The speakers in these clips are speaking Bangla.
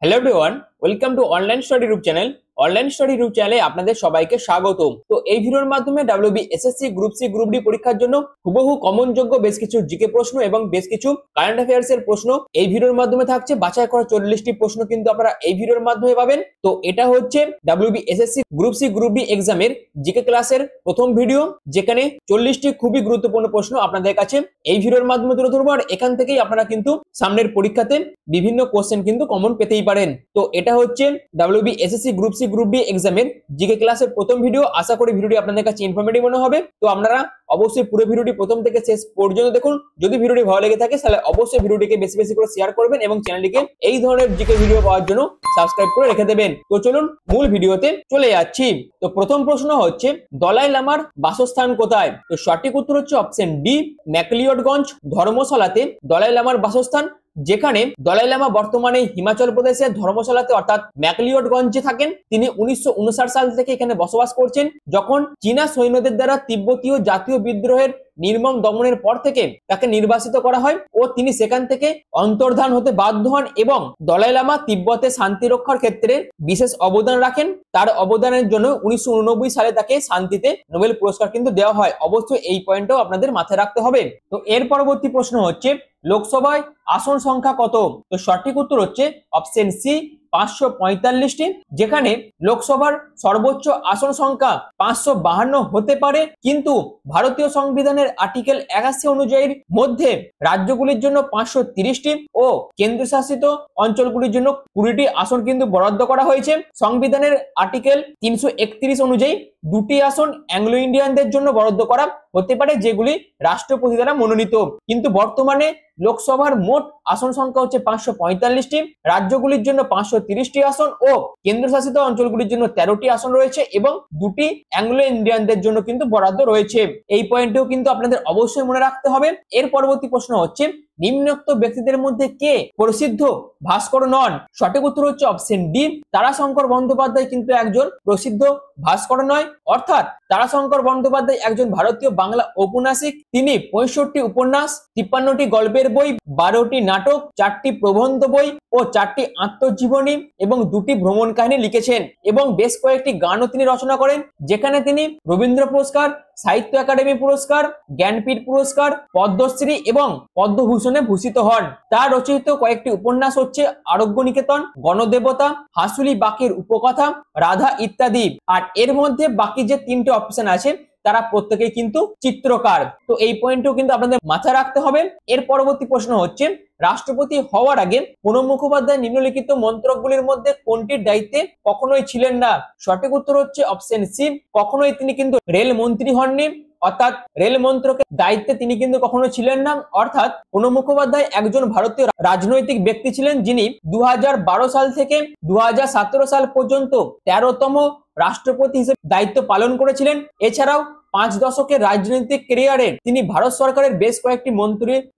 Hello everyone, welcome to online study group channel. Online study group চ্যানেলে আপনাদের সবাইকে স্বাগতম। তো এই ভিডিওর মাধ্যমে WB SSC group C group D পরীক্ষার জন্য হুবহু কমন যোগ্য বেশ কিছু জিকে প্রশ্ন এবং বেশ কিছু কারেন্ট অ্যাফেয়ার্স এর প্রশ্ন এই ভিডিওর মাধ্যমে থাকছে। বাছাই করা 40টি প্রশ্ন কিন্তু আপনারা এই ভিডিওর মাধ্যমে পাবেন। তো এটা হচ্ছে WB SSC group C group D এক্সামের জিকে ক্লাসের প্রথম ভিডিও, যেখানে 40টি খুবই গুরুত্বপূর্ণ প্রশ্ন আপনাদের কাছে এই ভিডিওর মাধ্যমে তুলে ধরবো। আর এখান থেকেই আপনারা কিন্তু সামনের পরীক্ষাতে বিভিন্ন কোশ্চেন কিন্তু কমন পেতেই পারেন। তো এটা হচ্ছে WB SSC group C group D এক্সামের জিকে ক্লাসের প্রথম ভিডিও। আশা করি ভিডিওটি আপনাদের কাছে ইনফরমেটিভ মনে হবে। তো আপনারা অবশ্যই পুরো ভিডিওটি প্রথম থেকে শেষ পর্যন্ত দেখুন। যদি ভিডিওটি ভালো লেগে থাকে তাহলে অবশ্যই ভিডিওটিকে বেশি বেশি করে শেয়ার করবেন এবং চ্যানেলটিকে এই ধরনের জিকে ভিডিও পাওয়ার জন্য সাবস্ক্রাইব করে রেখে দেবেন। তো চলুন মূল ভিডিওতে চলে যাচ্ছি। তো প্রথম প্রশ্ন হচ্ছে, দলাই লামার বাসস্থান কোথায়? তো সঠিক উত্তর হচ্ছে অপশন ডি, ম্যাকলিওডগঞ্জ ধর্মশালাতে দলাই লামার বাসস্থান। যেখানে দলাই লামা বর্তমানে হিমাচল প্রদেশের ধর্মশালাতে অর্থাৎ ম্যাকলিওডগঞ্জে থাকেন। তিনি 1959 সাল থেকে এখানে বসবাস করছেন। যখন চীনা সৈন্যদের দ্বারা তিব্বতীয় জাতীয় বিদ্রোহের নির্মম দমনের পর থেকে তাকে নির্বাসিত করা হয় ও তিনি সেখান থেকে অন্তর্ধান হতে বাধ্য হন এবং দলাই লামা তিব্বতে শান্তি রক্ষার ক্ষেত্রে বিশেষ অবদান রাখেন। তার অবদানের জন্য 1989 সালে তাকে শান্তিতে নোবেল পুরস্কার কিন্তু দেওয়া হয়। অবশ্যই এই পয়েন্টটাও আপনাদের মাথায় রাখতে হবে। তো এর পরবর্তী প্রশ্ন হচ্ছে, লোকসভায় আসন সংখ্যা কত? তো সঠিক উত্তর হচ্ছে অপশন সি, 545টি। যেখানে লোকসভার সর্বোচ্চ আসন সংখ্যা 552 হতে পারে, কিন্তু ভারতীয় সংবিধানের আর্টিকেল 81 অনুযায়ী মধ্যে রাজ্যগুলির জন্য 530টি ও কেন্দ্রশাসিত অঞ্চলগুলির জন্য 20টি আসন কিন্তু বরাদ্দ করা হয়েছে। সংবিধানের আর্টিকেল 331 অনুযায়ী 2টি আসন অ্যাংলো ইন্ডিয়ানদের জন্য বরাদ্দ করা হতে পারে, যেগুলি রাষ্ট্রপতি দ্বারা মনোনীত। কিন্তু বর্তমানে লোকসভার মোট আসন সংখ্যা হচ্ছে 545টি, রাজ্যগুলির জন্য 530টি আসন ও কেন্দ্রশাসিত অঞ্চলগুলির জন্য 13টি আসন রয়েছে এবং 2টি অ্যাংলো ইন্ডিয়ানদের জন্য কিন্তু বরাদ্দ রয়েছে। এই পয়েন্টটিও কিন্তু আপনাদের অবশ্যই মনে রাখতে হবে। এর পরবর্তী প্রশ্ন হচ্ছে, নিম্নোক্ত ব্যক্তিদের মধ্যে কে প্রসিদ্ধ ভাস্কর নন? সঠিক উত্তর হচ্ছে অপশন ডি, তারাশঙ্কর বন্দ্যোপাধ্যায় কিন্তু একজন প্রসিদ্ধ ভাস্কর নয়। অর্থাৎ তারাশঙ্কর বন্দ্যোপাধ্যায় একজন ভারতীয় বাংলা ঔপন্যাসিক। তিনি 65টি উপন্যাস, 53টি গল্পের বই, 12টি নাটক, 4টি প্রবন্ধ বই ও 4টি আত্মজীবনী এবং 2টি ভ্রমণ কাহিনী লিখেছেন এবং বেশ কয়েকটি গানও তিনি রচনা করেন, যেখানে তিনি রবীন্দ্র পুরস্কার, সাহিত্য একাডেমি পুরস্কার, জ্ঞানপীঠ পুরস্কার, পদ্মশ্রী এবং পদ্মভূষণে ভূষিত হন। তার রচিত কয়েকটি উপন্যাস হচ্ছে আরোগ্য নিকেতন, গণদেবতা, হাসুলি বাকের উপকথা, রাধা ইত্যাদি। আর এর মধ্যে বাকি যে 3টে অপশন আছে তারা প্রত্যেকেই কিন্তু চিত্রকার। তো এই পয়েন্টও কিন্তু আপনাদের মাথায় রাখতে হবে। এর পরবর্তী প্রশ্ন হচ্ছে, রাষ্ট্রপতি হওয়ার আগে প্রণব মুখোপাধ্যায় নিম্নলিখিত মন্ত্রকগুলির মধ্যে কোনটির দায়িত্বে কখনোই ছিলেন না? সঠিক উত্তর হচ্ছে অপশন সি, কখনোই তিনি কিন্তু রেল মন্ত্রী হননি। অর্থাৎ রেল মন্ত্রকের দায়িত্বে তিনি কিন্তু কখনো ছিলেন না। অর্থাৎ প্রণব মুখোপাধ্যায় একজন ভারতীয় রাজনৈতিক ব্যক্তি ছিলেন, যিনি 2012 সাল থেকে 2017 সাল পর্যন্ত 13তম রাষ্ট্রপতি হিসেবে দায়িত্ব পালন করেছিলেন। এছাড়াও 5 দশকের রাজনৈতিক ক্যারিয়ারে তিনি ভারত সরকারের বেশ কয়েকটি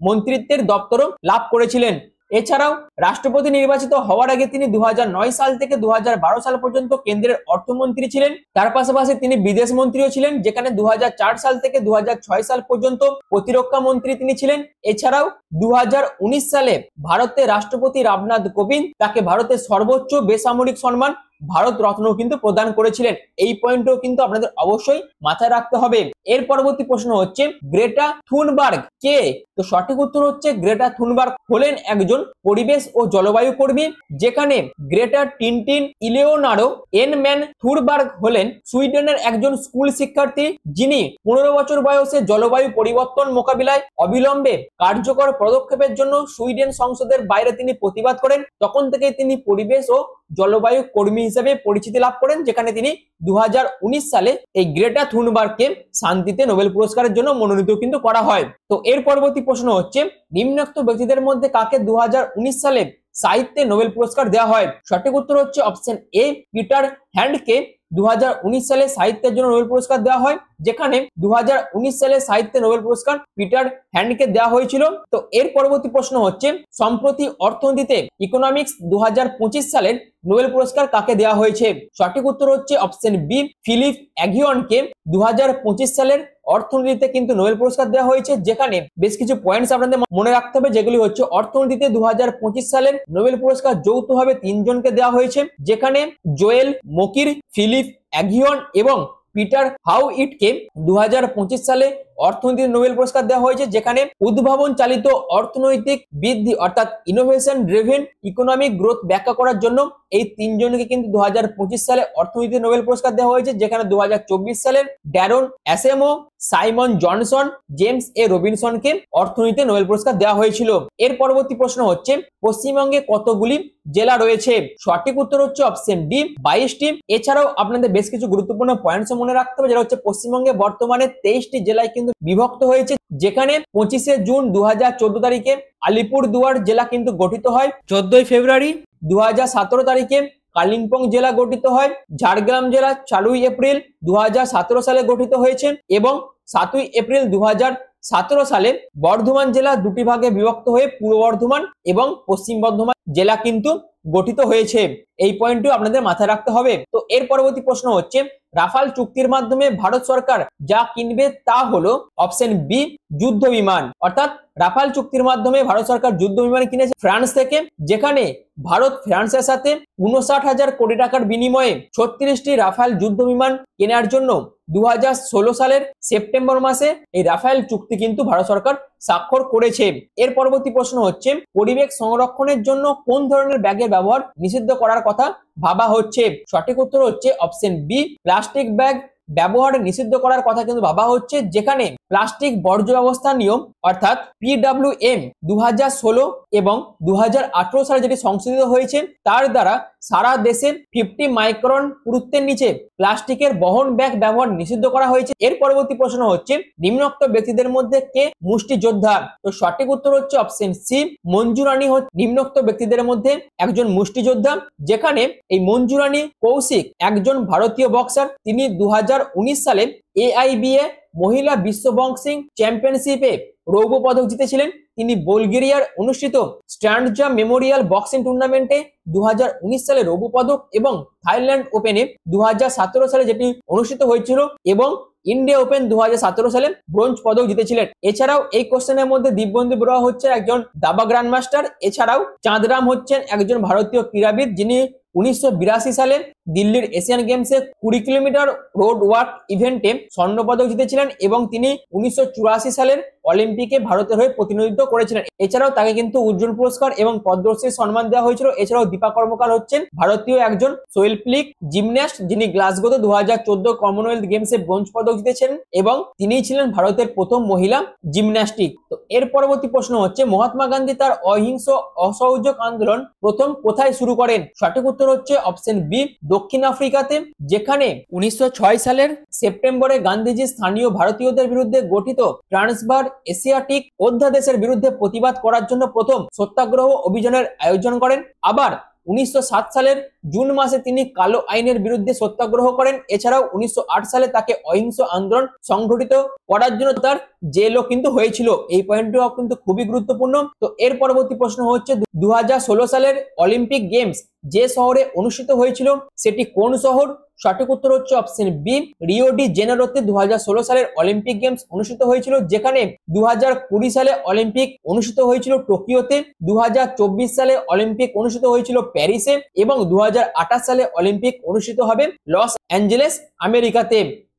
মন্ত্রিত্বের দপ্তরও লাভ করেছিলেন। এছাড়াও রাষ্ট্রপতি নির্বাচিত হওয়ার আগে তিনি 2009 সাল থেকে 2012 সাল পর্যন্ত কেন্দ্রের অর্থমন্ত্রী ছিলেন। তার পাশাপাশি তিনি বিদেশ মন্ত্রীও ছিলেন, যেখানে 2004 সাল থেকে 2006 সাল পর্যন্ত প্রতিরক্ষা মন্ত্রী তিনি ছিলেন। এছাড়াও 2019 সালে ভারতের রাষ্ট্রপতি রামনাথ কোবিন্দ তাকে ভারতের সর্বোচ্চ বেসামরিক সম্মান ভারত রত্ন কিন্তু প্রদান করেছিলেন। এই পয়েন্টও কিন্তু আপনাদের অবশ্যই মাথায় রাখতে হবে। এর পরবর্তী প্রশ্ন হচ্ছে, গ্রেটা থুনবার্গ কে? তো সঠিক উত্তর হচ্ছে গ্রেটা থুনবার্গ হলেন একজন পরিবেশ ও জলবায়ু কর্মী। যেখানে গ্রেটা টিনটিন ইলেওনার্ডো এনম্যান থুনবার্গ হলেন সুইডেনের একজন স্কুল শিক্ষার্থী, যিনি 15 বছর বয়সে জলবায়ু পরিবর্তন মোকাবিলায় অবিলম্বে কার্যকর পদক্ষেপের জন্য সুইডেন সংসদের বাইরে তিনি প্রতিবাদ করেন। তখন থেকে তিনি পরিবেশ ও জলবায়ু কর্মী হিসেবে পরিচিতি লাভ করেন, যেখানে তিনি 2019 সালে এই গ্রেটা থুনবার্গকে শান্তিতে নোবেল পুরস্কারের জন্য মনোনীত কিন্তু করা হয়। তো এর পরবর্তী প্রশ্ন হচ্ছে, নিম্নোক্ত ব্যক্তিদের মধ্যে কাকে 2019 সালে সাহিত্যে নোবেল পুরস্কার দেওয়া হয়? সঠিক উত্তর হচ্ছে অপশন এ, পিটার হ্যান্ডকে 2019 সালে সাহিত্যের জন্য নোবেল পুরস্কার দেওয়া হয়। যেখানে 2019 সালে সাহিত্যে নোবেল পুরস্কার পিটার হ্যান্ডকে দেওয়া হয়েছিল। তো এর পরবর্তী প্রশ্ন হচ্ছে সম্প্রতি অর্থনীতিতে ইকোনমিক্স 2025 সালের নোবেল পুরস্কার কাকে দেওয়া হয়েছে? সঠিক উত্তর হচ্ছে অপশন বি, ফিলিপ অ্যাগিয়নকে 2025 সালের অর্থনীতিতে কিন্তু নোবেল পুরস্কার দেওয়া হয়েছে। যেখানে বেশ কিছু পয়েন্টস আপনাদের মনে রাখতে হবে, যেগুলি হচ্ছে অর্থনীতিতে 2025 সালের নোবেল পুরস্কার যৌথভাবে 3 জনকে দেওয়া হয়েছে, যেখানে জোয়েল মোকির, ফিলিপ অ্যাগিয়ন এবং পিটার হাউইটকে 2025 সালে অর্থনীতির নোবেল পুরস্কার দেওয়া হয়েছে। যেখানে উদ্ভাবন চালিত অর্থনৈতিক বৃদ্ধি অর্থাৎ ইনোভেশন ড্রিভেন ইকোনমিক গ্রোথ ব্যাখ্যা করার জন্য এই 3 জনকে কিন্তু 2025 সালে অর্থনীতির নোবেল পুরস্কার দেওয়া হয়েছে। যেখানে 2024 সালের ড্যারন অ্যাসেমো, সাইমন জনসন, জেমস এ রবিনসনকে অর্থনীতিতে নোবেল পুরস্কার দেওয়া হয়েছিল। এর পরবর্তী প্রশ্ন হচ্ছে পশ্চিমবঙ্গে কতগুলি জেলা রয়েছে? সঠিক উত্তর হচ্ছে অপশন ডি, 22টি। এছাড়াও আপনাদের বেশ কিছু গুরুত্বপূর্ণ পয়েন্টস মনে রাখতে হবে, যেটা হচ্ছে পশ্চিমবঙ্গে বর্তমানে 23টি জেলায় কিন্তু বিভক্ত হয়েছে। যেখানে 25শে জুন 2014 তারিখে আলিপুরদুয়ার জেলা কিন্তু গঠিত হয়, 14ই ফেব্রুয়ারি 2017 তারিখে কালিম্পং জেলা গঠিত হয়, ঝাড়গ্রাম জেলা 4ই এপ্রিল 2017 সালে গঠিত হয়েছে এবং 7ই এপ্রিল 2017 সালে বর্ধমান জেলা দুটি ভাগে বিভক্ত হয়ে পূর্ব বর্ধমান এবং পশ্চিম বর্ধমান জেলা কিন্তু গঠিত হয়েছে। এই পয়েন্টটিও আপনাদের মাথায় রাখতে হবে। তো এর পরবর্তী প্রশ্ন হচ্ছে রাফাল চুক্তির মাধ্যমে ভারত সরকার যা কিনবে তা হলো অপশন বি, যুদ্ধ বিমান। অর্থাৎ রাফাল চুক্তির মাধ্যমে ভারত সরকার যুদ্ধ বিমান কিনেছে ফ্রান্স থেকে, যেখানে ভারত ফ্রান্সের সাথে 59,000 কোটি টাকার বিনিময়ে 36টি রাফাল যুদ্ধ বিমান কেনার জন্য 2016 সালের সেপ্টেম্বর মাসে এই রাফাল চুক্তি কিন্তু ভারত সরকার স্বাক্ষর করেছে। এর পরবর্তী প্রশ্ন হচ্ছে পরিবেশ সংরক্ষণের জন্য কোন ধরনের ব্যাগের ব্যবহার নিষিদ্ধ করার কথা ভাবা হচ্ছে? সঠিক উত্তর হচ্ছে অপশন বি, প্লাস্টিক ব্যাগ ব্যবহার নিষিদ্ধ করার কথা কিন্তু ভাবা হচ্ছে। যেখানে প্লাস্টিক বর্জ্য ব্যবস্থা নিয়ম অর্থাৎ PWM 2016 এবং 2018 সালে যেটি সংশোধিত হয়েছে, তার দ্বারা সারা দেশে 50 মাইক্রন পুরুত্বের নিচে প্লাস্টিকের বহন ব্যাগ ব্যবহার নিষিদ্ধ করা হয়েছে। এর পরবর্তী প্রশ্ন হচ্ছে নিম্নোক্ত ব্যক্তিদের মধ্যে কে মুষ্টিযোদ্ধা? তো সঠিক উত্তর হচ্ছে অপশন সি, মঞ্জু রানী নিম্নোক্ত ব্যক্তিদের মধ্যে একজন মুষ্টিযোদ্ধা। যেখানে এই মঞ্জু রানী কৌশিক একজন ভারতীয় বক্সার। তিনি 2019 সালে AIBA মহিলা বিশ্ব বক্সিং চ্যাম্পিয়নশিপে রৌপ্য পদক জিতেছিলেন। তিনি বুলগেরিয়ার অনুষ্ঠিত স্ট্যান্ডজা মেমোরিয়াল বক্সিং টুর্নামেন্টে 2019 সালে রৌপ্য পদক এবং থাইল্যান্ড ওপেনে 2017 সালে যেটি অনুষ্ঠিত হয়েছিল এবং ইন্ডিয়া ওপেন 2017 সালে ব্রোঞ্জ পদক জিতেছিলেন। এছাড়াও এই কোশ্চেনের মধ্যে দীপবন্ধু বড়ুয়া হচ্ছে একজন দাবা গ্র্যান্ড মাস্টার। এছাড়াও চাঁদরাম হচ্ছেন একজন ভারতীয় ক্রীড়াবিদ, যিনি 1982 সালে দিল্লির এশিয়ান গেমসে 20 কিলোমিটার রোড ওয়াক ইভেন্টে স্বর্ণ পদক জিতেছিলেন এবং তিনি 1984 সালের অলিম্পিকে ভারতের হয়ে প্রতিনিধিত্ব করেছিলেন। এছাড়াও তাকে কিন্তু অর্জুন পুরস্কার এবং পদ্মশ্রীর সম্মান দেওয়া হয়েছিল। এছাড়াও দীপা কর্মকার হচ্ছেন ভারতীয় একজন শৈল্পিক জিমন্যাস্ট, যিনি গ্লাসগোতে 2014 কমনওয়েলথ গেমসে ব্রোঞ্জ পদক জিতেছেন এবং তিনিই ছিলেন ভারতের প্রথম মহিলা জিমন্যাস্টিক। তো এর পরবর্তী প্রশ্ন হচ্ছে মহাত্মা গান্ধী তার অহিংস অসহযোগ আন্দোলন প্রথম কোথায় শুরু করেন? সঠিক উত্তর হচ্ছে অপশন বি, দক্ষিণ আফ্রিকাতে। যেখানে 1906 সালের সেপ্টেম্বরে গান্ধীজি স্থানীয় ভারতীয়দের বিরুদ্ধে গঠিত ট্রান্সভার এশিয়াটিক অধ্যাদেশের বিরুদ্ধে প্রতিবাদ করার জন্য প্রথম সত্যাগ্রহ অভিযানের আয়োজন করেন। আবার 1907 সালের জুন মাসে তিনি কালো আইনের বিরুদ্ধে সত্যাগ্রহ করেন। এছাড়াও 1908 সালে তাকে অহিংস আন্দোলন সংগঠিত করার জন্য তার জেলও কিন্তু হয়েছিল। এই পয়েন্টটিও কিন্তু খুবই গুরুত্বপূর্ণ। তো এর পরবর্তী প্রশ্ন হচ্ছে 2016 সালের অলিম্পিক গেমস যে শহরে অনুষ্ঠিত হয়েছিল সেটি কোন শহর? সঠিক উত্তর হচ্ছে অপশন বি, রিও ডি জেনেরোতে 2016 সালের অলিম্পিক গেমস অনুষ্ঠিত হয়েছিল। যেখানে 2020 সালে অলিম্পিক অনুষ্ঠিত হয়েছিল টোকিওতে, 2024 সালে অলিম্পিক অনুষ্ঠিত হয়েছিল প্যারিসে এবং 2028 সালে অলিম্পিক অনুষ্ঠিত হবে লস অ্যাঞ্জেলেস আমেরিকাতে।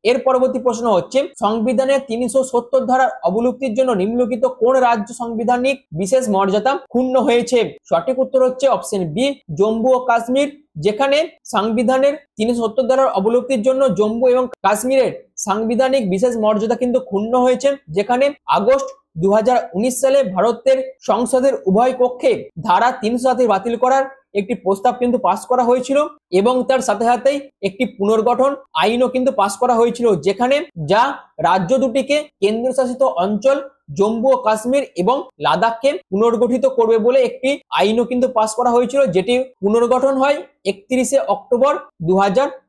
এর পরবর্তী প্রশ্ন হচ্ছে সংবিধানের 370 ধারার অবলুপ্তির জন্য নিম্নলিখিত কোন রাজ্য সাংবিধানিক বিশেষ মর্যাদা ক্ষুণ্ণ হয়েছে? সঠিক উত্তর হচ্ছে অপশন বি, জম্মু ও কাশ্মীর। যেখানে সংবিধানের 370 ধারার অবলুপ্তির জন্য জম্মু এবং কাশ্মীরের সাংবিধানিক বিশেষ মর্যাদা কিন্তু ক্ষুণ্ণ হয়েছে। যেখানে আগস্ট 2019 সালে ভারতের সংসদের উভয় কক্ষে ধারা 307 বাতিল করার একটি প্রস্তাব কিন্তু পাস করা হয়েছিল এবং তার সাথে সাথেই একটি পুনর্গঠন আইনও কিন্তু পাস করা হয়েছিল, যেখানে যা রাজ্য দুটিকে কেন্দ্রশাসিত অঞ্চল জম্মু ও কাশ্মীর এবং লাদাখকে পুনর্গঠিত করবে বলে একটি আইনও কিন্তু পাস করা হয়েছিল, যেটি পুনর্গঠন হয় 31শে অক্টোবর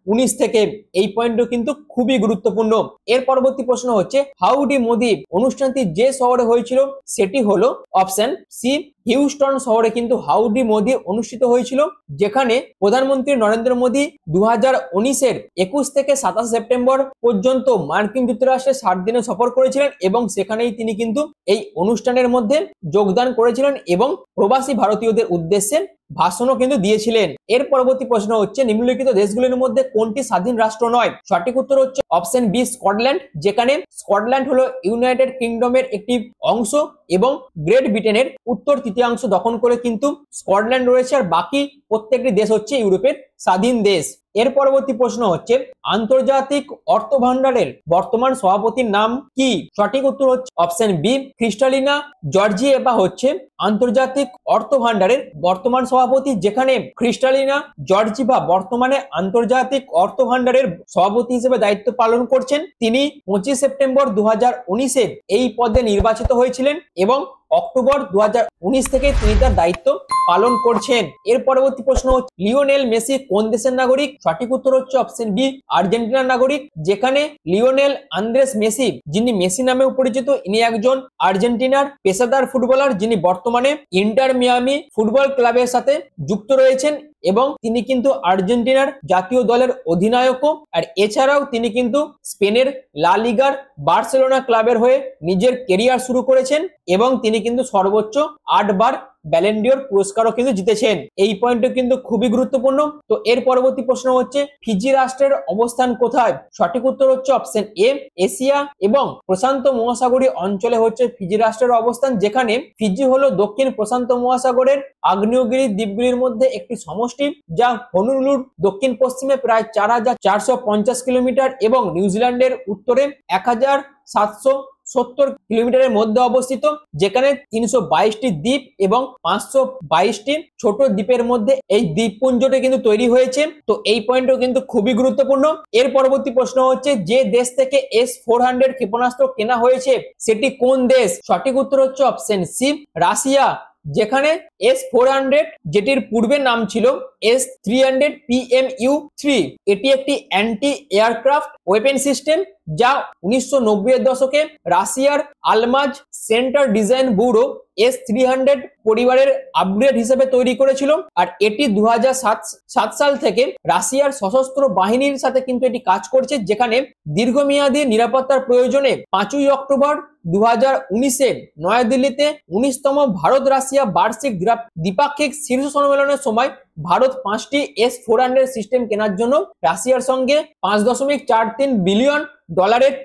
2019 থেকে। এই পয়েন্টও কিন্তু খুবই গুরুত্বপূর্ণ। এর পরবর্তী প্রশ্ন হচ্ছে হাউডি মোদি অনুষ্ঠানটি যে শহরে হয়েছিল সেটি হলো অপশন সি হিউস্টন শহরে কিন্তু হাউডি মোদি অনুষ্ঠিত হয়েছিল, যেখানে প্রধানমন্ত্রী নরেন্দ্র মোদি 2019-এর 21 থেকে 27 সেপ্টেম্বর পর্যন্ত মার্কিন যুক্তরাষ্ট্রে 60 দিনে সফর করেছিলেন এবং সেখানেই তিনি কিন্তু এই অনুষ্ঠানের মধ্যে যোগদান করেছিলেন এবং প্রবাসী ভারতীয়দের উদ্দেশ্যে ভাষণও কিন্তু দিয়েছিলেন। এর পরবর্তী প্রশ্ন হচ্ছে নিম্নলিখিত দেশগুলির মধ্যে কোনটি স্বাধীন রাষ্ট্র নয়? সঠিক উত্তর হচ্ছে অপশন বি স্কটল্যান্ড, যেখানে স্কটল্যান্ড হলো ইউনাইটেড কিংডমের একটি অংশ এবং গ্রেট ব্রিটেনের উত্তর তৃতীয়াংশ দখল করে কিন্তু স্কটল্যান্ড রয়েছে, আর বাকি প্রত্যেকটি দেশ হচ্ছে ইউরোপের স্বাধীন দেশ। এর পরবর্তী প্রশ্ন হচ্ছে আন্তর্জাতিক অর্থ ভান্ডারের বর্তমান সভাপতির নাম কি? সঠিক উত্তর হচ্ছে অপশন বি ক্রিস্টালিনা জর্জিয়েভা হচ্ছে আন্তর্জাতিক অর্থ ভান্ডারের বর্তমান সভাপতি, যেখানে ক্রিস্টালিনা জর্জিয়েভা বর্তমানে আন্তর্জাতিক অর্থ ভান্ডারের সভাপতি হিসেবে দায়িত্ব পালন করছেন। তিনি 25 সেপ্টেম্বর 2019-এ এই পদে নির্বাচিত হয়েছিলেন এবং অক্টোবর 2019 থেকে তিনি তার দায়িত্ব পালন করছেন। এর পরবর্তী প্রশ্ন হচ্ছে লিওনেল মেসি কোন দেশের নাগরিক? সঠিক উত্তর হচ্ছে অপশন বি আর্জেন্টিনার নাগরিক, যেখানে লিওনেল আন্দ্রেস মেসি, যিনি মেসি নামেও পরিচিত, ইনি একজন আর্জেন্টিনার পেশাদার ফুটবলার যিনি বর্তমানে ইন্টার মিয়ামি ফুটবল ক্লাবের সাথে যুক্ত রয়েছেন এবং তিনি কিন্তু আর্জেন্টিনার জাতীয় দলের অধিনায়কও। আর এছাড়াও তিনি কিন্তু স্পেনের লা লিগার বার্সেলোনা ক্লাবের হয়ে নিজের কেরিয়ার শুরু করেছেন এবং তিনি কিন্তু সর্বোচ্চ 8 বার ব্যালেন ডিওর পুরস্কারও কিন্তু জিতেছেন। এই পয়েন্টও কিন্তু খুবই গুরুত্বপূর্ণ। তো এর পরবর্তী প্রশ্ন হচ্ছে ফিজি রাষ্ট্রের অবস্থান কোথায়? সঠিক উত্তর হচ্ছে অপশন এ এশিয়া এবং প্রশান্ত মহাসাগরীয় অঞ্চলে হচ্ছে ফিজি রাষ্ট্রের অবস্থান, যেখানে ফিজি হলো দক্ষিণ প্রশান্ত মহাসাগরের আগ্নেয়গিরি দ্বীপগুলির মধ্যে একটি সমষ্টি, যা হনুলুলুর দক্ষিণ পশ্চিমে প্রায় 4450 কিলোমিটার এবং নিউজিল্যান্ডের উত্তরে 1770 কিলোমিটারের মধ্যে অবস্থিত, যেখানে 322টি দ্বীপ এবং 522টি ছোট দ্বীপের মধ্যে এই দ্বীপপুঞ্জটি কিন্তু তৈরি হয়েছে। তো এই পয়েন্টও কিন্তু খুবই গুরুত্বপূর্ণ। এর পরবর্তী প্রশ্ন হচ্ছে যে দেশ থেকে S-400 ক্ষেপণাস্ত্র কেনা হয়েছে সেটি কোন দেশ? সঠিক উত্তর হচ্ছে অপশন সি রাশিয়া, যেখানে S-400 যেটির পূর্বে নাম ছিল S-300 PMU-3, এটি একটি অ্যান্টি এয়ারক্রাফট ওয়েপেন সিস্টেম যা 1990-এর দশকে রাশিয়ার আলমাজ সেন্টার ডিজাইন ব্যুরো S-300 পরিবারের আপগ্রেড হিসেবে তৈরি করেছিল। আর এটি 2007 সাল থেকে রাশিয়ার সশস্ত্র বাহিনীর সাথে কিন্তু এটি কাজ করছে, যেখানে দীর্ঘমেয়াদী নিরাপত্তার প্রয়োজনে 5ই অক্টোবর 2019-এ নয়াদিল্লিতে 19তম ভারত রাশিয়া বার্ষিক দ্বিপাক্ষিক শীর্ষ সম্মেলনের সময় ভারত 5টি S-400 সিস্টেম কেনার জন্য রাশিয়ার সঙ্গে $5.43 বিলিয়ন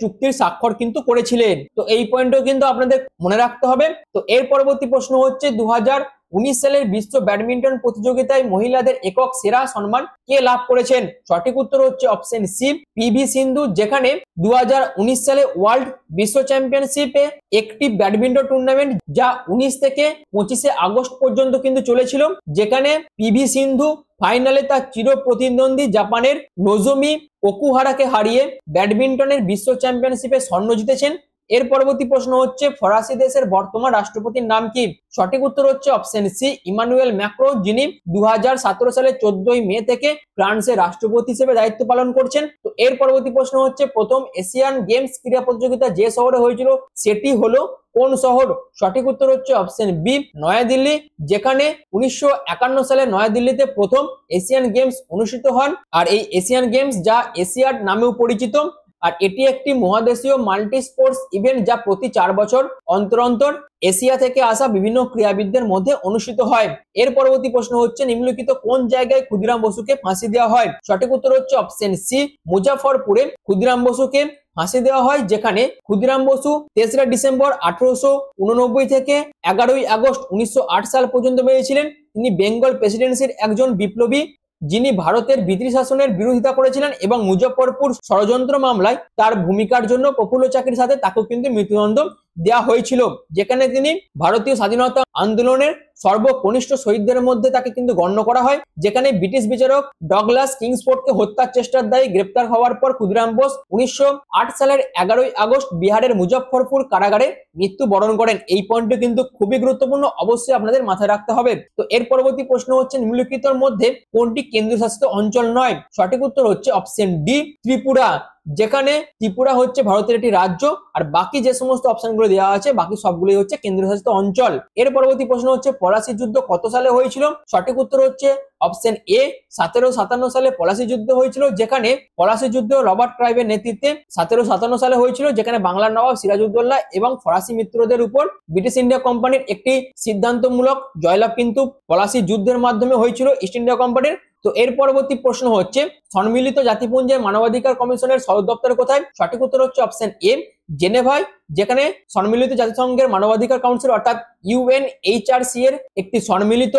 চুক্তির স্বাক্ষর কিন্তু করেছিলেন। তো এই পয়েন্টও কিন্তু আপনাদের মনে রাখতে হবে। তো এর পরবর্তী প্রশ্ন হচ্ছে 2019 সালের বিশ্ব ব্যাডমিন্টন প্রতিযোগিতায় মহিলাদের একক সেরা সম্মান কে লাভ করেছেন? সঠিক উত্তর হচ্ছে অপশন সি পিভি সিন্ধু, যেখানে 2019 সালে ওয়ার্ল্ড বিশ্ব চ্যাম্পিয়নশিপে একটি ব্যাডমিন্টন টুর্নামেন্ট যা 19 থেকে 25 আগস্ট পর্যন্ত কিন্তু চলেছিল, যেখানে পিভি সিন্ধু ফাইনালে তার চির প্রতিদ্বন্দ্বী জাপানের নোজোমি ওকুহারাকে হারিয়ে ব্যাডমিন্টনের বিশ্ব চ্যাম্পিয়নশিপে স্বর্ণ জিতেছেন। এর পরবর্তী প্রশ্ন হচ্ছে ফরাসি দেশের বর্তমান রাষ্ট্রপতির নাম কি? সঠিক উত্তর হচ্ছে অপশন সি ইমানুয়েল ম্যাক্রো, যিনি 2017 সালের 14ই মে থেকে ফ্রান্সের রাষ্ট্রপতি হিসেবে দায়িত্ব পালন করছেন। তো এর পরবর্তী প্রশ্ন হচ্ছে প্রথম এশিয়ান গেমস ক্রীড়া প্রতিযোগিতা যে শহরে হয়েছিল সেটি হলো কোন শহর? সঠিক উত্তর হচ্ছে অপশন বি নয়াদিল্লি, যেখানে 1951 সালে নয়াদিল্লিতে প্রথম এশিয়ান গেমস অনুষ্ঠিত হন। আর এই এশিয়ান গেমস যা এশিয়াড নামেও পরিচিত, আর এটি একটি মহাদেশীয় মাল্টি স্পোর্টস ইভেন্ট যা প্রতি 4 বছর অন্তর অন্তর এশিয়া থেকে আসা বিভিন্ন ক্রীড়াবিদদের মধ্যে অনুষ্ঠিত হয়। এর পরবর্তী প্রশ্ন হচ্ছে নিম্নলিখিত কোন জায়গায় ক্ষুদিরাম বসুকে ফাঁসি দেওয়া হয়? সঠিক উত্তর হচ্ছে অপশন সি মুজাফরপুরে ক্ষুদিরাম বসুকে ফাঁসি দেওয়া হয়, যেখানে ক্ষুদিরাম বসু 3রা ডিসেম্বর 1889 থেকে 11ই আগস্ট 1908 সাল পর্যন্ত বেঁচেছিলেন। তিনি বেঙ্গল প্রেসিডেন্সির একজন বিপ্লবী, যিনি ভারতের ব্রিটিশ শাসনের বিরোধিতা করেছিলেন এবং মুজফ্ফরপুর ষড়যন্ত্র মামলায় তার ভূমিকার জন্য প্রফুল্ল চাকির সাথে তাকেও কিন্তু মৃত্যুদণ্ড দেওয়া হয়েছিল, যেখানে তিনি ভারতীয় স্বাধীনতা আন্দোলনের সর্বকনিষ্ঠ শহীদদের মধ্যে তাকে কিন্তু গণ্য করা হয়, যেখানে ব্রিটিশ বিচারক ডগলাস কিংসফোর্ডকে হত্যার চেষ্টার দায়ে গ্রেপ্তার হওয়ার পর ক্ষুদিরাম বোস 1908 সালের 11ই আগস্ট বিহারের মুজফ্ফরপুর কারাগারে মৃত্যুবরণ করেন। এই পয়েন্টটি কিন্তু খুবই গুরুত্বপূর্ণ, অবশ্যই আপনাদের মাথায় রাখতে হবে। তো এর পরবর্তী প্রশ্ন হচ্ছে নিম্নলিখিতর মধ্যে কোনটি কেন্দ্রশাসিত অঞ্চল নয়? সঠিক উত্তর হচ্ছে অপশন ডি, ত্রিপুরা, যেখানে ত্রিপুরা হচ্ছে ভারতের একটি রাজ্য আর বাকি যে সমস্ত অপশনগুলো দেওয়া আছে বাকি সবগুলোই হচ্ছে কেন্দ্রশাসিত অঞ্চল। এর পরবর্তী প্রশ্ন হচ্ছে পলাশী যুদ্ধ কত সালে হয়েছিল? সঠিক উত্তর হচ্ছে অপশন এ, 1757 সালে পলাশী যুদ্ধ হয়েছিল, যেখানে পলাশী যুদ্ধ রবার্ট ক্লাইভের নেতৃত্বে 1757 সালে হয়েছিল, যেখানে বাংলার নবাব সিরাজউদ্দৌলা এবং ফরাসি মিত্রদের উপর ব্রিটিশ ইন্ডিয়া কোম্পানির একটি সিদ্ধান্তমূলক জয়লাভ কিন্তু পলাশী যুদ্ধের মাধ্যমে হয়েছিল ইস্ট ইন্ডিয়া কোম্পানির। তো এর পরবর্তী প্রশ্ন হচ্ছে সম্মিলিত জাতিপুঞ্জের মানবাধিকার কমিশনের সদর দপ্তর কোথায়? সঠিক উত্তর হচ্ছে অপশন এ, জেনেভায়, যেখানে সম্মিলিত জাতিসংঘের মানবাধিকার কাউন্সিল অর্থাৎ UNHRC এর একটি সম্মিলিত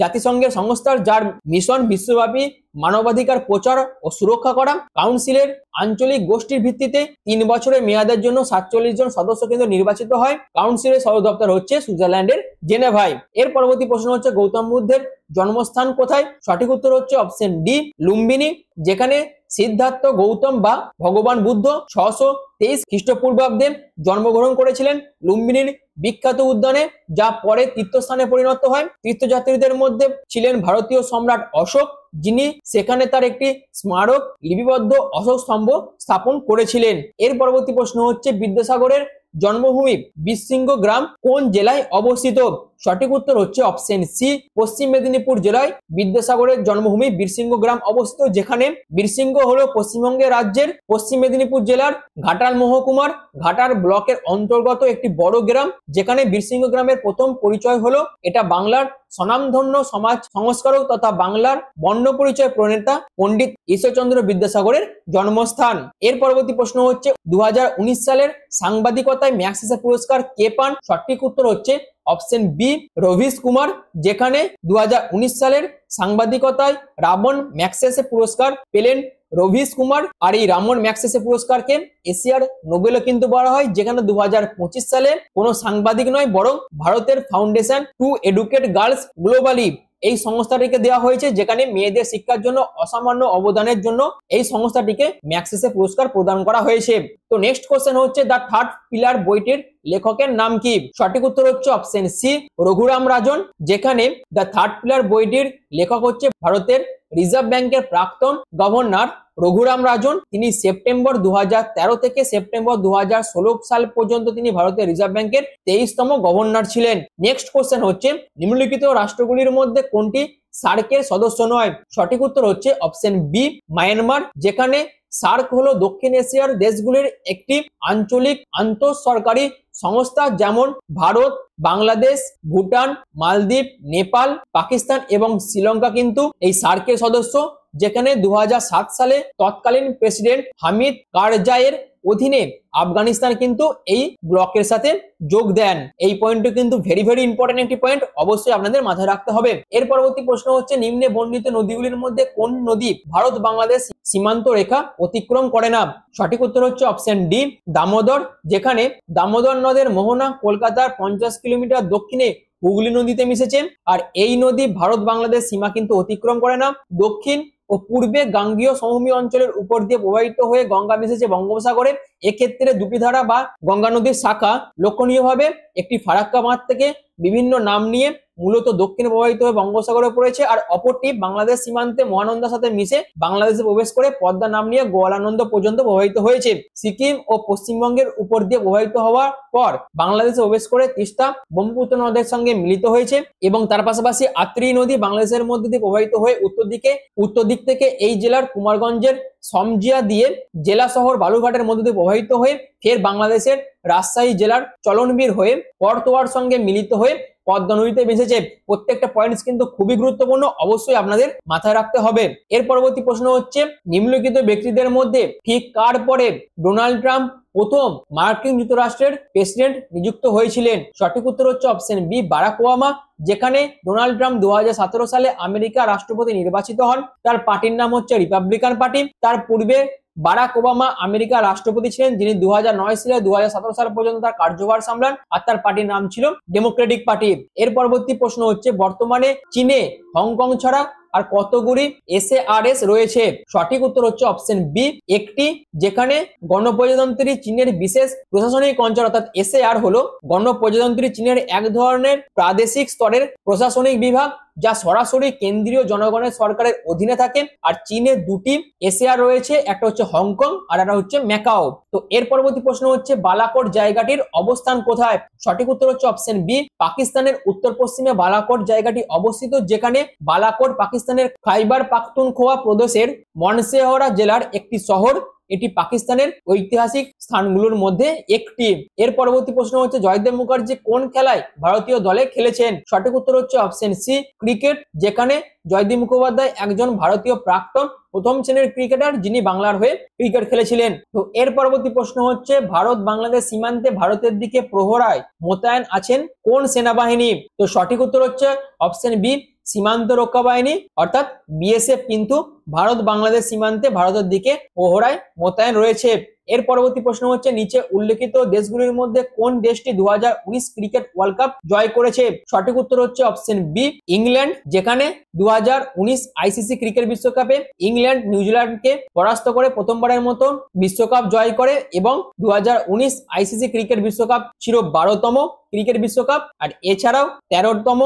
জাতিসংঘের সংস্থার যার মিশন বিশ্বব্যাপী মানবাধিকার প্রচার ও সুরক্ষা করা। কাউন্সিলের আঞ্চলিক গোষ্ঠীর ভিত্তিতে 3 বছরের মেয়াদের জন্য 47 জন সদস্য কিন্তু নির্বাচিত হয়। কাউন্সিলের সদর দপ্তর হচ্ছে সুইজারল্যান্ডের জেনেভায়। এর পরবর্তী প্রশ্ন হচ্ছে গৌতম বুদ্ধের জন্মস্থান কোথায়? সঠিক উত্তর হচ্ছে অপশন ডি, লুম্বিনী, যেখানে সিদ্ধার্থ গৌতম বা ভগবান বুদ্ধ 623 খ্রিস্টপূর্বাব্দে জন্মগ্রহণ করেছিলেন লুম্বিনীর বিখ্যাত উদ্যানে, যা পরে তীর্থস্থানে পরিণত হয়। তীর্থযাত্রীদের মধ্যে ছিলেন ভারতীয় সম্রাট অশোক, যিনি সেখানে তার একটি স্মারক লিপিবদ্ধ অশোক স্তম্ভ স্থাপন করেছিলেন। এর পরবর্তী প্রশ্ন হচ্ছে বিদ্যাসাগরের জন্মভূমি বীরসিংহ গ্রাম কোন জেলায় অবস্থিত? সঠিক উত্তর হচ্ছে অপশন সি, পশ্চিম মেদিনীপুর জেলায় বিদ্যাসাগরের জন্মভূমি বীরসিংহ গ্রাম অবস্থিত, যেখানে বীরসিংহ হলো পশ্চিমবঙ্গের রাজ্যের পশ্চিম মেদিনীপুর জেলার ঘাটাল মহকুমার ঘাটাল ব্লকের অন্তর্গত একটি বড় গ্রাম, যেখানে বীরসিংহ গ্রামের প্রথম পরিচয় হলো এটা বাংলার স্বনামধন্য সমাজ সংস্কারক তথা বাংলার বর্ণ পরিচয় প্রণেতা পণ্ডিত ঈশ্বরচন্দ্র বিদ্যাসাগরের জন্মস্থান। এর পরবর্তী প্রশ্ন হচ্ছে 2019 সালের সাংবাদিকতায় ম্যাগসেসে পুরস্কার কে পান? সঠিক উত্তর হচ্ছে অপশন বি, রবিশ কুমার, যেখানে 2019 সালের সাংবাদিকতায় রামন ম্যাগসেসে পুরস্কার পেলেন রবিশ কুমার। আর এই রামন ম্যাগসেসে পুরস্কারকে এশিয়ার নোবেলও কিন্তু বলা হয়, যেখানে 2025 সালে কোনো সাংবাদিক নয় বরং ভারতের foundation two educate girls globally এই সংস্থাটিকে দেওয়া হয়েছে, যেখানে মেয়েদের শিক্ষার জন্য অসামান্য অবদানের জন্য এই সংস্থাটিকে ম্যাগসেসে পুরস্কার প্রদান করা হয়েছে। তো নেক্সট কোশ্চেন হচ্ছে দ্য থার্ড পিলার বইটির লেখকের নাম কি? সঠিক উত্তর হচ্ছে অপশন সি, রঘুরাম রাজন, যেখানে দ্য থার্ড পিলার বইটির লেখক হচ্ছে ভারতের রিজার্ভ ব্যাংকের প্রাক্তন গভর্নর রঘুরাম রাজন। তিনি সেপ্টেম্বর 2013 থেকে সেপ্টেম্বর 2016 সাল পর্যন্ত তিনি ভারতের রিজার্ভ ব্যাংকের 23তম গভর্নর ছিলেন। নেক্সট কোশ্চেন হচ্ছে নিম্নলিখিত রাষ্ট্রগুলির মধ্যে কোনটি সার্কের সদস্য নয়? সঠিক উত্তর হচ্ছে অপশন বি, মায়ানমার, যেখানে সার্ক হলো দক্ষিণ এশিয়ার দেশগুলির একটি আঞ্চলিক আন্তঃসরকারি সংস্থা, যেমন ভারত, বাংলাদেশ, ভুটান, মালদ্বীপ, নেপাল, পাকিস্তান এবং শ্রীলঙ্কা কিন্তু এই সার্কের সদস্য, যেখানে 2007 সালে তৎকালীন প্রেসিডেন্ট হামিদ কারজাইয়ের অধীনে আফগানিস্তান কিন্তু এই ব্লকের সাথে যোগ দেন। এই পয়েন্টটি কিন্তু ভেরি ইম্পর্টেন্ট একটি পয়েন্ট, অবশ্যই আপনাদের মাথায় রাখতে হবে। এর পরবর্তী প্রশ্ন হচ্ছে নিম্নে বর্ণিত নদীগুলির মধ্যে কোন নদী ভারত বাংলাদেশ সীমান্ত রেখা অতিক্রম করে না? সঠিক উত্তর হচ্ছে অপশন ডি, দামোদর, যেখানে দামোদর নদের মোহনা কলকাতার 50 কিলোমিটার দক্ষিণে হুগলি নদীতে মিশেছে। আর এই নদী ভারত বাংলাদেশ সীমা কিন্তু অতিক্রম করে না। দক্ষিণ ও পূর্বে গাঙ্গীয় সমভূমি অঞ্চলের উপর দিয়ে প্রবাহিত হয়ে গঙ্গা মিশেছে বঙ্গোপসাগরে। এক্ষেত্রে দুটি ধারা বা গঙ্গা নদীর শাখা লক্ষণীয়ভাবে একটি ফারাক্কা বাঁধ থেকে বিভিন্ন নাম নিয়ে মূলত দক্ষিণে প্রবাহিত হয়ে বঙ্গোপসাগরে পড়েছে, আর অপরটি বাংলাদেশ সীমান্তে মহানন্দার সাথে মিশে বাংলাদেশে প্রবেশ করে পদ্মা নাম নিয়ে গোয়ালানন্দ পর্যন্ত প্রবাহিত হয়েছে। সিকিম ও পশ্চিমবঙ্গের উপর দিয়ে প্রবাহিত হওয়ার পর বাংলাদেশে প্রবেশ করে তিস্তা ব্রহ্মপুত্র নদের সঙ্গে মিলিত হয়েছে এবং তার পাশাপাশি আত্রি নদী বাংলাদেশের মধ্যে দিয়ে প্রবাহিত হয়ে উত্তর দিক থেকে এই জেলার কুমারগঞ্জের সমজিয়া দিয়ে জেলা শহর বালুরঘাটের মধ্যে দিয়ে প্রবাহিত হয়ে ফের বাংলাদেশের রাজশাহী জেলার চলনবীর হয়ে করতোয়ার সঙ্গে মিলিত হয়ে পদ্মা নদীতে মিশেছে। প্রত্যেকটা পয়েন্টস কিন্তু খুবই গুরুত্বপূর্ণ, অবশ্যই আপনাদের মাথায় রাখতে হবে। এর পরবর্তী প্রশ্ন হচ্ছে নিম্নলিখিত ব্যক্তিদের মধ্যে ঠিক কার পরে ডোনাল্ড ট্রাম্প প্রথম মার্কিন যুক্তরাষ্ট্রের প্রেসিডেন্ট নিযুক্ত হয়েছিলেন? সঠিক উত্তর হচ্ছে অপশন বি, বারাক ওবামা, যেখানে ডোনাল্ড ট্রাম্প 2017 সালে আমেরিকা রাষ্ট্রপতি নির্বাচিত হন। তার পার্টির নাম হচ্ছে রিপাবলিকান পার্টি। তার পূর্বে বারাক ওবামা আমেরিকার রাষ্ট্রপতি ছিলেন, যিনি 2009 সালে 2017 সাল পর্যন্ত তার কার্যভার সামলান, আর তার পার্টির নাম ছিল ডেমোক্রেটিক পার্টি। এর পরবর্তী প্রশ্ন হচ্ছে, বর্তমানে চীনে হংকং ছাড়া আর কতগুলি SARS রয়েছে? সঠিক উত্তর হচ্ছে অপশন বি, একটি, যেখানে গণপ্রজাতন্ত্রী চীনের বিশেষ প্রশাসনিক অঞ্চল অর্থাৎ SAR হলো গণপ্রজাতন্ত্রী চীনের এক ধরনের প্রাদেশিক স্তরের প্রশাসনিক বিভাগ, যা সরাসরি কেন্দ্রীয় জনগণের সরকারের অধীনে থাকে। আর চীনে দুটি SAR রয়েছে, একটা হচ্ছে হংকং আর একটা হচ্ছে ম্যাকাও। তো এর পরবর্তী প্রশ্ন হচ্ছে, বালাকোট জায়গাটির অবস্থান কোথায়? সঠিক উত্তর হচ্ছে অপশন বি, পাকিস্তানের উত্তর পশ্চিমে বালাকোট জায়গাটি অবস্থিত, যেখানে বালাকোট পাকিস্তানের খাইবার পাখতুনখোয়া প্রদেশের মনসেহরা জেলার একটি শহর। এটি পাকিস্তানের ঐতিহাসিক স্থানগুলোর মধ্যে একটি। এর পরবর্তী প্রশ্ন হচ্ছে, জয়দেব মুখার্জি কোন খেলায় ভারতীয় দলে খেলেছেন? সঠিক উত্তর হচ্ছে অপশন সি, ক্রিকেট, যেখানে জয়দীপ মুখোপাধ্যায় একজন ভারতীয় প্রাক্তন প্রথম শ্রেণীর ক্রিকেটার, যিনি বাংলার হয়ে ক্রিকেট খেলেছিলেন। তো এর পরবর্তী প্রশ্ন হচ্ছে, ভারত বাংলাদেশ সীমান্তে ভারতের দিকে প্রহরায় মোতায়েন আছেন কোন সেনাবাহিনী? তো সঠিক উত্তর হচ্ছে অপশন বি, সীমান্ত রক্ষা বাহিনী অর্থাৎ BSF কিন্তু ভারত বাংলাদেশ সীমান্তে ভারতের দিকে প্রহরায় মোতায়েন রয়েছে। এর পরবর্তী প্রশ্ন হচ্ছে, নিচে উল্লেখিত দেশগুলির মধ্যে কোন দেশটি 2019 ক্রিকেট ওয়ার্ল্ড কাপ জয় করেছে? সঠিক উত্তর হচ্ছে অপশন বি, ইংল্যান্ড, যেখানে 2019 ICC ক্রিকেট বিশ্বকাপে ইংল্যান্ড নিউজিল্যান্ডকে পরাস্ত করে প্রথমবারের মতো বিশ্বকাপ জয় করে, এবং 2019 ICC ক্রিকেট বিশ্বকাপ ছিল 12তম ক্রিকেট বিশ্বকাপ। আর এছাড়াও 13তম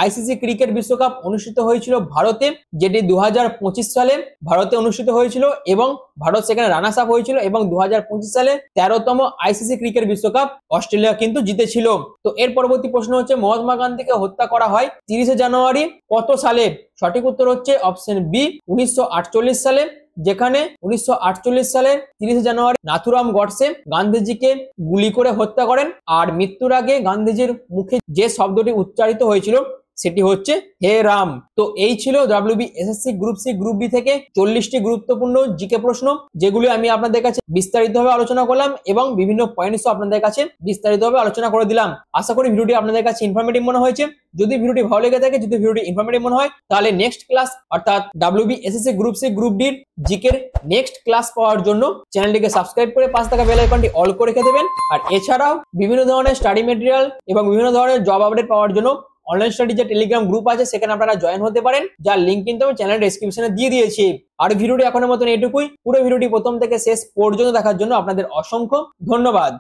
ICC ক্রিকেট বিশ্বকাপ অনুষ্ঠিত হয়েছিল ভারতে, যেটি 2025 সালে ভারতে অনুষ্ঠিত হয়েছিল এবং ভারত সেখানে রানার্স আপ হয়েছিল, এবং 2025 সালে 13তম ICC ক্রিকেট বিশ্বকাপ অস্ট্রেলিয়া কিন্তু জিতেছিল। তো এর পরবর্তী প্রশ্ন হচ্ছে, মহাত্মা গান্ধীকে হত্যা করা হয় 30শে জানুয়ারি কত সালে? সঠিক উত্তর হচ্ছে অপশন বি, 1948 সালে, যেখানে 1948 সালের 30শে জানুয়ারি নাথুরাম গডসে গান্ধীজিকে গুলি করে হত্যা করেন। আর মৃত্যুর আগে গান্ধীজির মুখে যে শব্দটি উচ্চারিত হয়েছিল সেটি হচ্ছে হে রাম। তো এই ছিল WBSSC group C group D থেকে 40টি গুরুত্বপূর্ণ জিকে প্রশ্ন, যেগুলি আমি আপনাদের কাছে বিস্তারিতভাবে আলোচনা করলাম এবং বিভিন্ন পয়েন্টসও আপনাদের কাছে বিস্তারিতভাবে আলোচনা করে দিলাম। আশা করি ভিডিওটি আপনাদের কাছে ইনফরমেটিভ মনে হয়েছে। যদি ভিডিওটি ভালো লেগে থাকে, যদি ভিডিওটি ইনফরমেটিভ মনে হয়, তাহলে নেক্সট ক্লাস অর্থাৎ WBSSC গ্রুপ সি গ্রুপ ডির জিকের নেক্সট ক্লাস পাওয়ার জন্য চ্যানেলটিকে সাবস্ক্রাইব করে পাশে থাকা বেল আইকনটি অল করে রেখে দেবেন। আর এছাড়াও বিভিন্ন ধরনের স্টাডি মেটেরিয়াল এবং বিভিন্ন ধরনের জব আপডেট পাওয়ার জন্য অনলাইন স্টাডি যে টেলিগ্রাম গ্রুপ আছে সেখানে আপনারা জয়েন হতে পারেন, যার লিংক কিন্তু আমি চ্যানেল ডেসক্রিপশনে দিয়ে দিয়েছি। আর ভিডিওটি এখনের মতন এটুকুই। পুরো ভিডিওটি প্রথম থেকে শেষ পর্যন্ত দেখার জন্য আপনাদের অসংখ্য ধন্যবাদ।